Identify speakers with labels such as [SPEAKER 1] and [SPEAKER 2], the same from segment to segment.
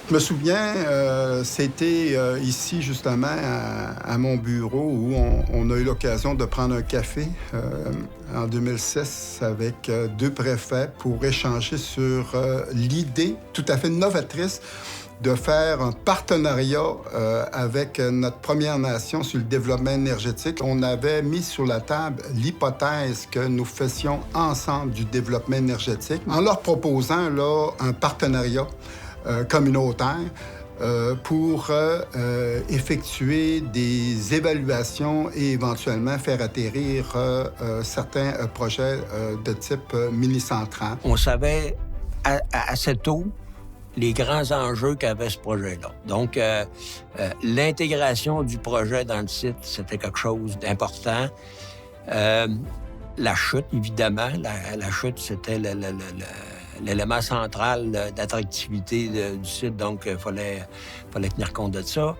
[SPEAKER 1] Je me souviens, c'était ici, justement, à mon bureau, où on a eu l'occasion de prendre un café en 2006 avec deux préfets pour échanger sur l'idée tout à fait novatrice de faire un partenariat avec notre Première Nation sur le développement énergétique. On avait mis sur la table l'hypothèse que nous fassions ensemble du développement énergétique en leur proposant là, un partenariat communautaire pour effectuer des évaluations et éventuellement faire atterrir certains projets de type mini-centrale.
[SPEAKER 2] On savait assez tôt les grands enjeux qu'avait ce projet-là. Donc, l'intégration du projet dans le site, c'était quelque chose d'important. La chute, évidemment. La chute, c'était l'élément central d'attractivité du site, donc il fallait tenir compte de ça.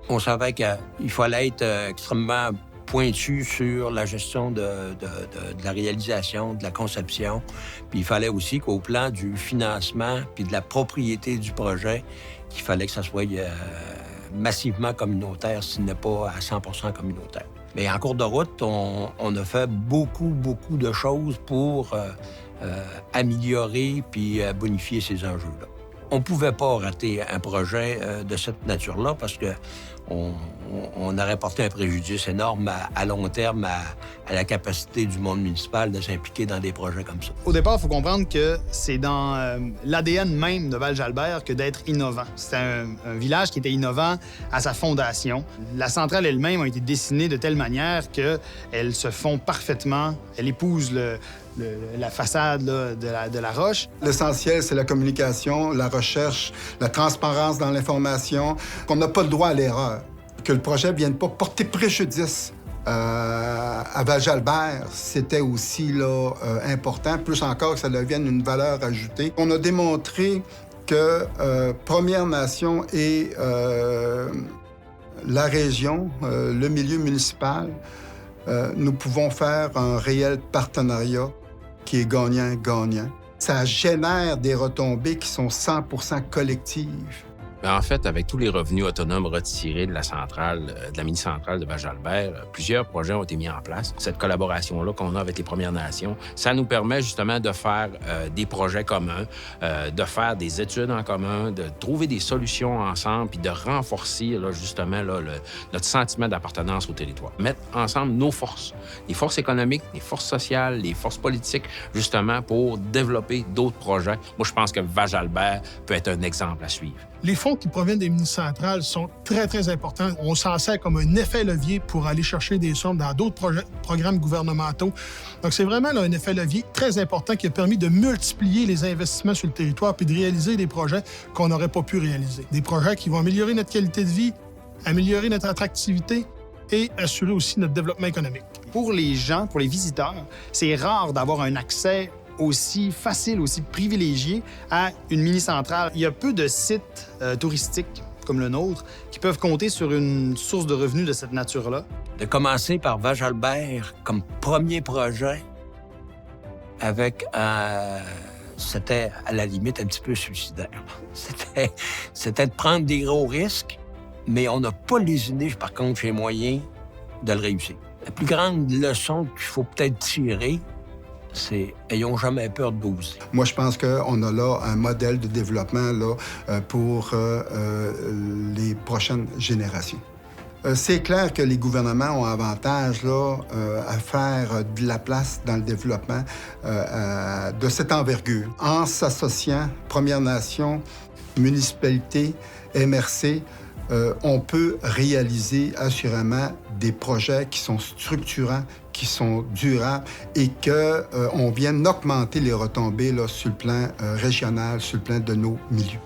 [SPEAKER 2] On savait qu'il fallait être extrêmement pointu sur la gestion de la réalisation, de la conception. Puis il fallait aussi qu'au plan du financement puis de la propriété du projet, qu'il fallait que ça soit massivement communautaire, s'il n'est pas à 100% communautaire. Mais en cours de route, on a fait beaucoup de choses pour améliorer puis bonifier ces enjeux-là. On ne pouvait pas rater un projet de cette nature-là parce que on aurait porté un préjudice énorme à long terme à la capacité du monde municipal de s'impliquer dans des projets comme ça.
[SPEAKER 3] Au départ, il faut comprendre que c'est dans l'ADN même de Val-Jalbert que d'être innovant. C'est un village qui était innovant à sa fondation. La centrale elle-même a été dessinée de telle manière qu'elle se fond parfaitement, elle épouse la façade là, de la roche.
[SPEAKER 1] L'essentiel, c'est la communication, la recherche, la transparence dans l'information, qu'on n'a pas le droit à l'erreur, que le projet ne vienne pas porter préjudice à Val-Jalbert, c'était aussi là, important, plus encore que ça devienne une valeur ajoutée. On a démontré que Première Nation et la région, le milieu municipal, nous pouvons faire un réel partenariat qui est gagnant-gagnant. Ça génère des retombées qui sont 100% collectives.
[SPEAKER 4] Bien, en fait, avec tous les revenus autonomes retirés de la centrale, de la mini-centrale de Val-Jalbert, plusieurs projets ont été mis en place. Cette collaboration-là qu'on a avec les Premières Nations, ça nous permet justement de faire des projets communs, de faire des études en commun, de trouver des solutions ensemble, puis de renforcer là, justement là, notre sentiment d'appartenance au territoire. Mettre ensemble nos forces, les forces économiques, les forces sociales, les forces politiques, justement pour développer d'autres projets. Moi, je pense que Val-Jalbert peut être un exemple à suivre.
[SPEAKER 5] Les fonds qui proviennent des mini-centrales sont très importants. On s'en sert comme un effet levier pour aller chercher des sommes dans d'autres programmes gouvernementaux. Donc, c'est vraiment là, un effet levier très important qui a permis de multiplier les investissements sur le territoire puis de réaliser des projets qu'on n'aurait pas pu réaliser. Des projets qui vont améliorer notre qualité de vie, améliorer notre attractivité et assurer aussi notre développement économique.
[SPEAKER 3] Pour les gens, pour les visiteurs, c'est rare d'avoir un accès aussi facile, aussi privilégié à une mini-centrale. Il y a peu de sites touristiques comme le nôtre qui peuvent compter sur une source de revenus de cette nature-là.
[SPEAKER 2] De commencer par Val-Jalbert comme premier projet avec c'était à la limite un petit peu suicidaire. C'était de prendre des gros risques, mais on n'a pas lésiné, par contre, chez moyens de le réussir. La plus grande leçon qu'il faut peut-être tirer, c'est « ayons jamais peur de doser ».
[SPEAKER 1] Moi, je pense qu'on a là un modèle de développement là, pour les prochaines générations. C'est clair que les gouvernements ont avantage là, à faire de la place dans le développement de cette envergure. En s'associant, Première Nation, municipalité, MRC, on peut réaliser assurément des projets qui sont structurants, qui sont durables et qu'on vienne augmenter les retombées là, sur le plan régional, sur le plan de nos milieux.